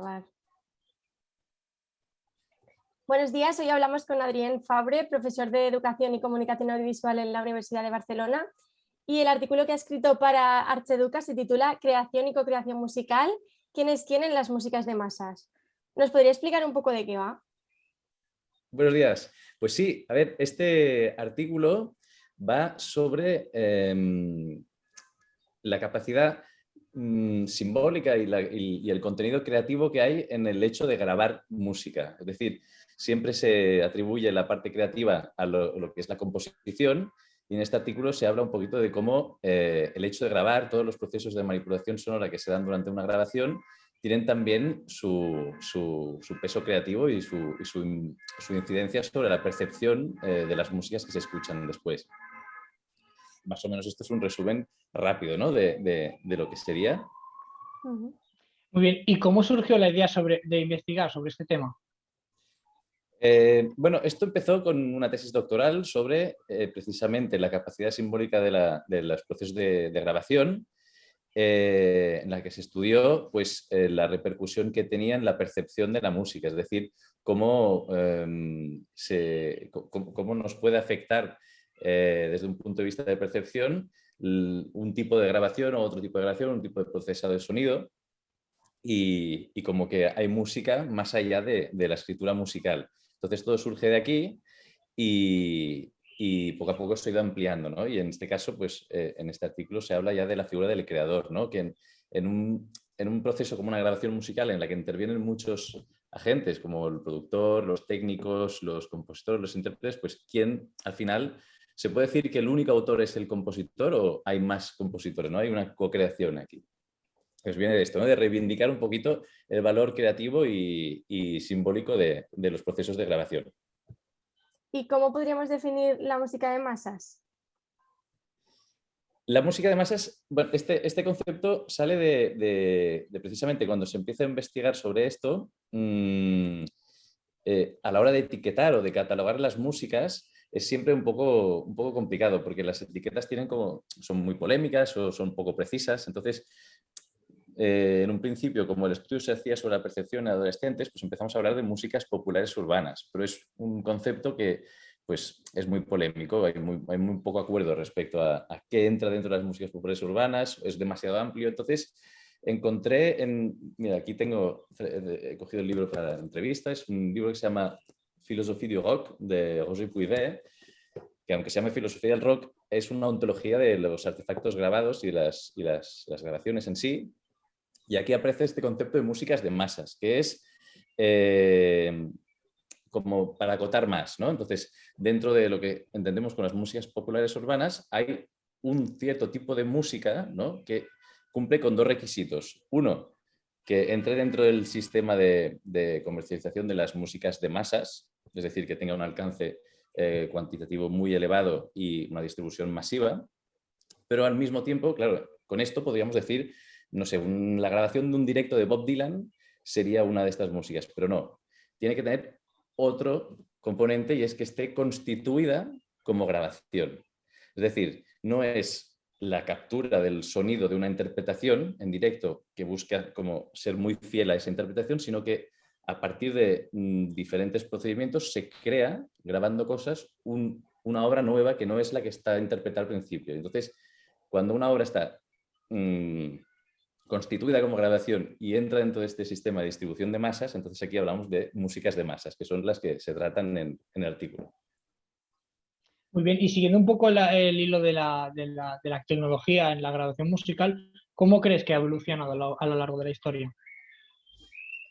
grabar. Buenos días, hoy hablamos con Adrien Fabre, profesor de Educación y Comunicación Audiovisual en la Universidad de Barcelona, y el artículo que ha escrito para Artseduca se titula Creación y co-creación musical, ¿quién es quién en las músicas de masas? ¿Nos podría explicar un poco de qué va? Buenos días. Pues sí, a ver, este artículo va sobre la capacidad simbólica y el contenido creativo que hay en el hecho de grabar música. Es decir, siempre se atribuye la parte creativa a lo que es la composición, y en este artículo se habla un poquito de cómo el hecho de grabar, todos los procesos de manipulación sonora que se dan durante una grabación, tienen también su peso creativo y su incidencia sobre la percepción de las músicas que se escuchan después. Más o menos esto es un resumen rápido, ¿no? de lo que sería. Uh-huh. Muy bien, ¿y cómo surgió la idea de investigar sobre este tema? Bueno, esto empezó con una tesis doctoral sobre precisamente la capacidad simbólica de los procesos de grabación, en la que se estudió pues, la repercusión que tenía en la percepción de la música, es decir, cómo nos puede afectar desde un punto de vista de percepción un tipo de grabación o otro tipo de grabación, un tipo de procesado de sonido, y como que hay música más allá de la escritura musical. Entonces todo surge de aquí y poco a poco se ha ido ampliando, ¿no? Y en este caso, pues en este artículo se habla ya de la figura del creador, ¿no? Que en un proceso como una grabación musical en la que intervienen muchos agentes, como el productor, los técnicos, los compositores, los intérpretes, pues ¿quién al final se puede decir que el único autor es el compositor o hay más compositores, ¿no? Hay una co-creación aquí. Pues viene de esto, ¿no? De reivindicar un poquito el valor creativo y simbólico de los procesos de grabación. ¿Y cómo podríamos definir la música de masas? La música de masas, bueno, este concepto sale de precisamente cuando se empieza a investigar sobre esto, a la hora de etiquetar o de catalogar las músicas es siempre un poco complicado, porque las etiquetas son muy polémicas o son poco precisas. Entonces, en un principio, como el estudio se hacía sobre la percepción en adolescentes, pues empezamos a hablar de músicas populares urbanas, pero es un concepto que pues, es muy polémico, hay muy poco acuerdo respecto a qué entra dentro de las músicas populares urbanas, es demasiado amplio. Entonces, mira, aquí he cogido el libro para la entrevista, es un libro que se llama Philosophie du rock, de Roger Puivet, que aunque se llame Filosofía del rock, es una ontología de los artefactos grabados y las grabaciones en sí. Y aquí aparece este concepto de músicas de masas, que es como para acotar más, ¿no? Entonces, dentro de lo que entendemos con las músicas populares urbanas, hay un cierto tipo de música, ¿no? Que cumple con dos requisitos. Uno, que entre dentro del sistema de comercialización de las músicas de masas, es decir, que tenga un alcance cuantitativo muy elevado y una distribución masiva, pero al mismo tiempo, claro, con esto podríamos decir, no sé, la grabación de un directo de Bob Dylan sería una de estas músicas, pero no, tiene que tener otro componente, y es que esté constituida como grabación. Es decir, no es la captura del sonido de una interpretación en directo que busca como ser muy fiel a esa interpretación, sino que a partir de diferentes procedimientos se crea, grabando cosas, una obra nueva que no es la que está interpretada al principio. Entonces, cuando una obra está constituida como grabación y entra dentro de este sistema de distribución de masas, entonces aquí hablamos de músicas de masas, que son las que se tratan en el artículo. Muy bien, y siguiendo un poco el hilo de la tecnología en la grabación musical, ¿cómo crees que ha evolucionado a lo largo de la historia?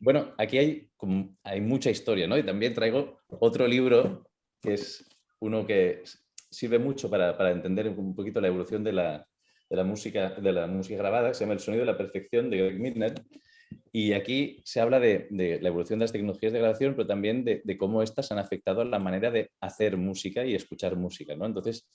Bueno, aquí hay mucha historia, ¿no? Y también traigo otro libro, que es uno que sirve mucho para entender un poquito la evolución de la música grabada, que se llama El sonido de la perfección, de Greg Midner. Y aquí se habla de la evolución de las tecnologías de grabación, pero también de cómo éstas han afectado a la manera de hacer música y escuchar música, ¿no? Entonces,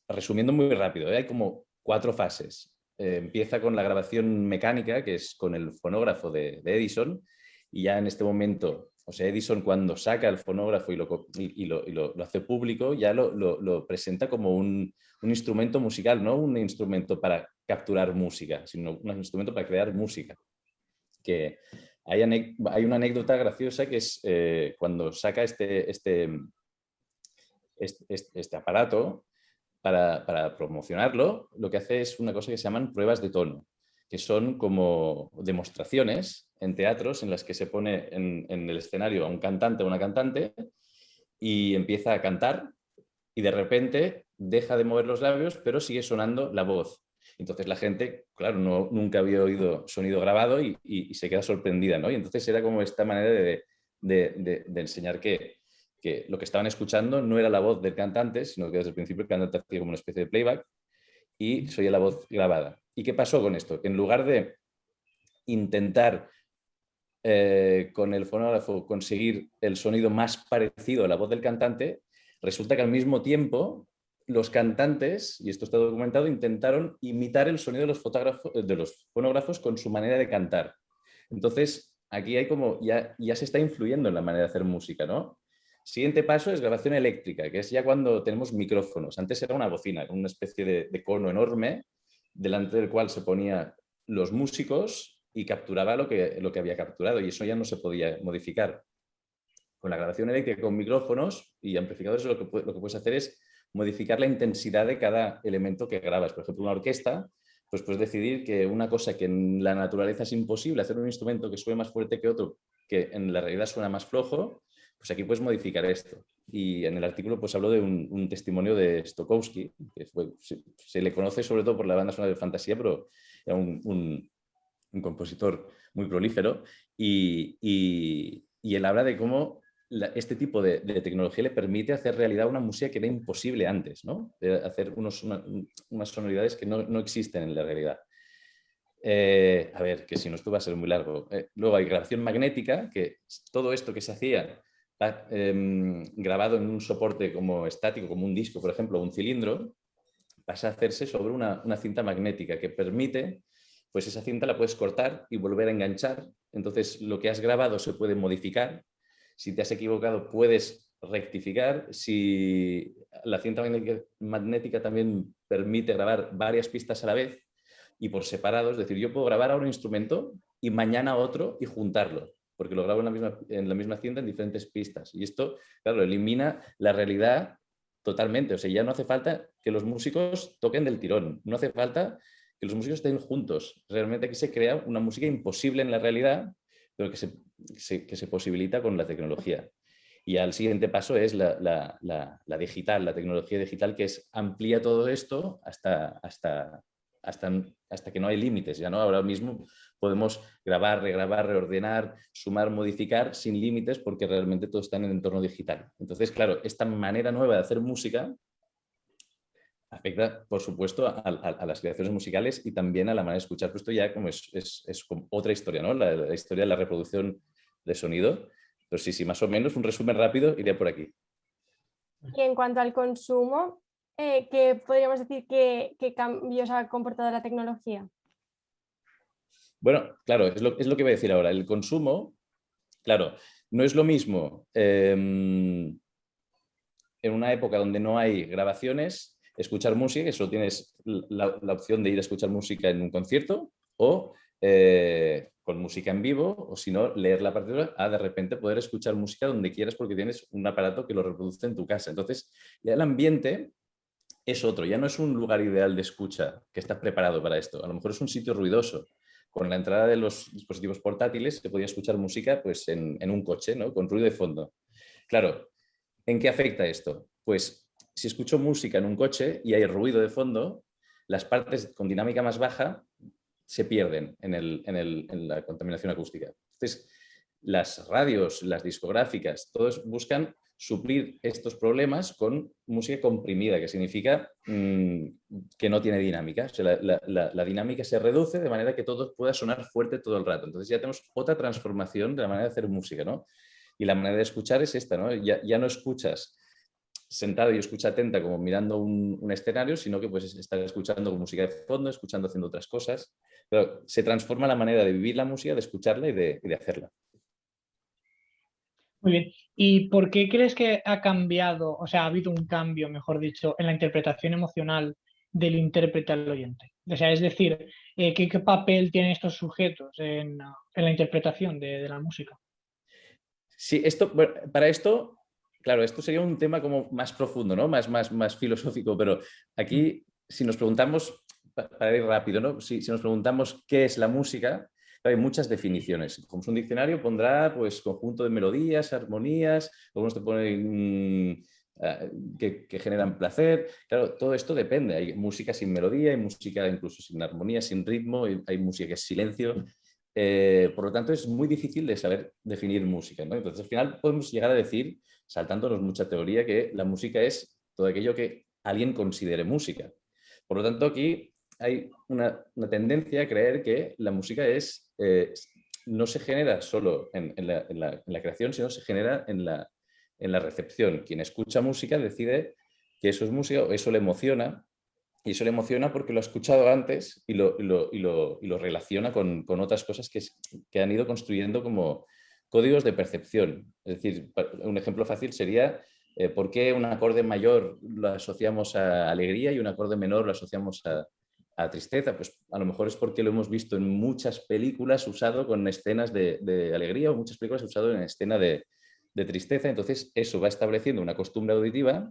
resumiendo muy rápido, hay como 4 fases. Empieza con la grabación mecánica, que es con el fonógrafo de Edison, y ya en este momento, o sea, Edison cuando saca el fonógrafo y lo hace público, ya lo presenta como un instrumento musical, no un instrumento para capturar música, sino un instrumento para crear música, que hay una anécdota graciosa que es cuando saca este aparato para promocionarlo, lo que hace es una cosa que se llaman pruebas de tono, que son como demostraciones en teatros en las que se pone en el escenario a un cantante o una cantante y empieza a cantar y de repente deja de mover los labios, pero sigue sonando la voz. Entonces la gente, claro, nunca había oído sonido grabado y se queda sorprendida, ¿no? Y entonces era como esta manera de enseñar que lo que estaban escuchando no era la voz del cantante, sino que desde el principio el cantante hacía como una especie de playback y se oía la voz grabada. ¿Y qué pasó con esto? Que en lugar de intentar con el fonógrafo conseguir el sonido más parecido a la voz del cantante, resulta que al mismo tiempo los cantantes, y esto está documentado, intentaron imitar el sonido de los fonógrafos con su manera de cantar. Entonces, aquí hay como, ya se está influyendo en la manera de hacer música, ¿no? Siguiente paso es grabación eléctrica, que es ya cuando tenemos micrófonos. Antes era una bocina, con una especie de cono enorme, delante del cual se ponían los músicos y capturaba lo que había capturado, y eso ya no se podía modificar. Con la grabación eléctrica con micrófonos y amplificadores lo que puedes hacer es modificar la intensidad de cada elemento que grabas. Por ejemplo, una orquesta, pues puedes decidir que una cosa que en la naturaleza es imposible, hacer un instrumento que suene más fuerte que otro, que en la realidad suena más flojo, pues aquí puedes modificar esto. Y en el artículo pues hablo de un testimonio de Stokowski, que se le conoce sobre todo por la banda sonora de Fantasía, pero era un compositor muy prolífero, y él habla de cómo este tipo de tecnología le permite hacer realidad una música que era imposible antes, ¿no? De hacer unas sonoridades que no existen en la realidad. A ver, que si no esto va a ser muy largo. Luego hay grabación magnética, que todo esto que se hacía grabado en un soporte como estático, como un disco, por ejemplo, o un cilindro, pasa a hacerse sobre una cinta magnética que permite, pues esa cinta la puedes cortar y volver a enganchar. Entonces lo que has grabado se puede modificar. Si te has equivocado puedes rectificar. Si la cinta magnética también permite grabar varias pistas a la vez y por separado, es decir, yo puedo grabar ahora un instrumento y mañana otro y juntarlo, porque lo grabo en la misma cinta en diferentes pistas. Y esto, claro, elimina la realidad totalmente. O sea, ya no hace falta que los músicos toquen del tirón, no hace falta que los músicos estén juntos. Realmente aquí se crea una música imposible en la realidad, pero que se posibilita con la tecnología. Y al siguiente paso es la digital, la tecnología digital, que amplía todo esto hasta que no hay límites. Ya no, ahora mismo podemos grabar, regrabar, reordenar, sumar, modificar sin límites, porque realmente todo está en el entorno digital. Entonces, claro, esta manera nueva de hacer música afecta, por supuesto, a las creaciones musicales y también a la manera de escuchar. Pues esto ya como es como otra historia, ¿no? La historia de la reproducción de sonido. Pero sí, más o menos un resumen rápido iría por aquí. Y en cuanto al consumo, ¿qué podríamos decir que cambios ha comportado la tecnología? Bueno, claro, es lo que iba a decir ahora. El consumo, claro, no es lo mismo en una época donde no hay grabaciones, escuchar música, que solo tienes la opción de ir a escuchar música en un concierto, o con música en vivo, o si no, leer la partitura, a de repente poder escuchar música donde quieras porque tienes un aparato que lo reproduce en tu casa. Entonces, ya el ambiente es otro, ya no es un lugar ideal de escucha que estás preparado para esto. A lo mejor es un sitio ruidoso. Con la entrada de los dispositivos portátiles se podía escuchar música pues, en un coche, ¿no? Con ruido de fondo. Claro, ¿en qué afecta esto? Pues si escucho música en un coche y hay ruido de fondo, las partes con dinámica más baja se pierden en la contaminación acústica. Entonces, las radios, las discográficas, todos buscan suplir estos problemas con música comprimida, que significa que no tiene dinámica. O sea, la dinámica se reduce de manera que todo pueda sonar fuerte todo el rato. Entonces ya tenemos otra transformación de la manera de hacer música, ¿no? Y la manera de escuchar es esta, ¿no? Ya no escuchas sentado y escucha atenta como mirando un escenario, sino que puedes estar escuchando con música de fondo, escuchando haciendo otras cosas. Pero se transforma la manera de vivir la música, de escucharla y de hacerla. Muy bien. ¿Y por qué crees que ha cambiado, o sea, ha habido un cambio, mejor dicho, en la interpretación emocional del intérprete al oyente? O sea, es decir, ¿qué papel tienen estos sujetos en en la interpretación de la música. Sí, bueno, para esto, claro, esto sería un tema como más profundo, ¿no? Más filosófico, pero aquí, si nos preguntamos, para ir rápido, ¿no? Si nos preguntamos qué es la música, hay muchas definiciones. Como es un diccionario, pondrá pues conjunto de melodías, armonías, algunos te ponen que generan placer. Claro, todo esto depende. Hay música sin melodía, hay música incluso sin armonía, sin ritmo, hay música que es silencio. Por lo tanto, es muy difícil de saber definir música, ¿no? Entonces, al final podemos llegar a decir, saltándonos mucha teoría, que la música es todo aquello que alguien considere música. Por lo tanto, aquí hay una tendencia a creer que la música no se genera solo en la creación, sino se genera en la recepción. Quien escucha música decide que eso es música o eso le emociona. Y eso le emociona porque lo ha escuchado antes y lo relaciona con otras cosas que han ido construyendo como códigos de percepción. Es decir, un ejemplo fácil sería por qué un acorde mayor lo asociamos a alegría y un acorde menor lo asociamos a tristeza. Pues a lo mejor es porque lo hemos visto en muchas películas usado con escenas de alegría o muchas películas usado en escena de tristeza. Entonces eso va estableciendo una costumbre auditiva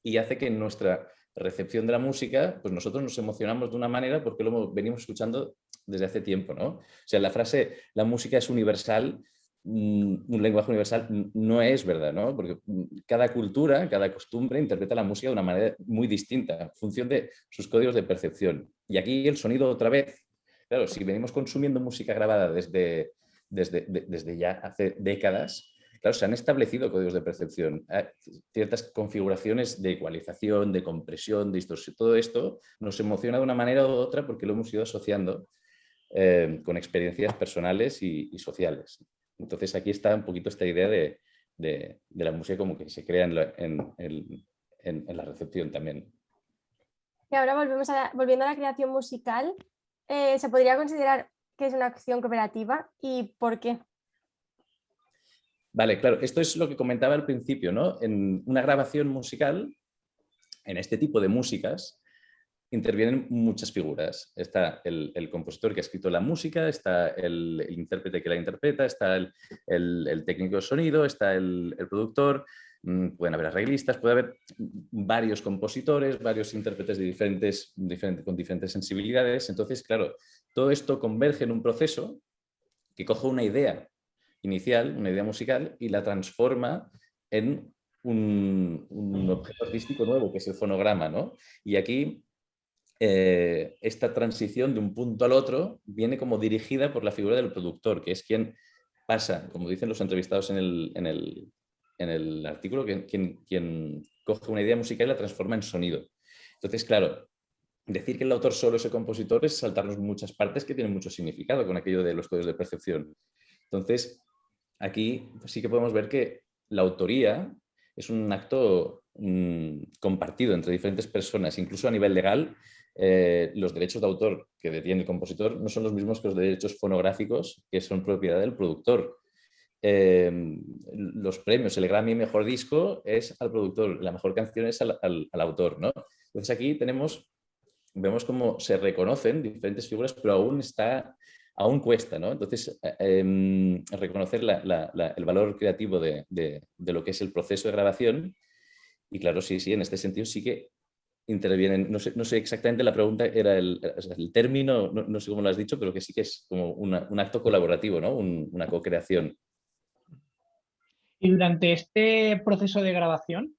y hace que en nuestra recepción de la música, pues nosotros nos emocionamos de una manera porque lo venimos escuchando desde hace tiempo, ¿no? O sea, la frase, la música es universal, un lenguaje universal, no es verdad, ¿no? Porque cada cultura, cada costumbre interpreta la música de una manera muy distinta, en función de sus códigos de percepción. Y aquí el sonido otra vez, claro, si venimos consumiendo música grabada desde ya hace décadas, claro, se han establecido códigos de percepción, ciertas configuraciones de ecualización, de compresión, de distorsión. Todo esto nos emociona de una manera u otra porque lo hemos ido asociando con experiencias personales y sociales. Entonces aquí está un poquito esta idea de la música como que se crea en la recepción también. Y ahora volviendo a la creación musical, ¿se podría considerar que es una acción cooperativa y por qué? Vale, claro, esto es lo que comentaba al principio, ¿no? En una grabación musical, en este tipo de músicas, intervienen muchas figuras. Está el compositor que ha escrito la música, está el intérprete que la interpreta, está el técnico de sonido, está el productor, pueden haber arreglistas, puede haber varios compositores, varios intérpretes con diferentes sensibilidades. Entonces, claro, todo esto converge en un proceso que coge una idea inicial, una idea musical, y la transforma en un objeto artístico nuevo, que es el fonograma, ¿no? Y aquí esta transición de un punto al otro viene como dirigida por la figura del productor, que es quien pasa, como dicen los entrevistados en el artículo, quien coge una idea musical y la transforma en sonido. Entonces, claro, decir que el autor solo es el compositor es saltarnos muchas partes que tienen mucho significado con aquello de los códigos de percepción. Entonces, aquí sí que podemos ver que la autoría es un acto compartido entre diferentes personas, incluso a nivel legal. Los derechos de autor que detiene el compositor no son los mismos que los derechos fonográficos que son propiedad del productor. Los premios, el Grammy Mejor Disco es al productor, la mejor canción es al autor, ¿no? Entonces aquí vemos cómo se reconocen diferentes figuras, pero aún cuesta, ¿no? Entonces, reconocer el valor creativo de lo que es el proceso de grabación. Y claro, sí, en este sentido sí que intervienen, no sé exactamente, la pregunta era el término, no sé cómo lo has dicho, pero que sí que es como un acto colaborativo, ¿no? Una co-creación. Y durante este proceso de grabación,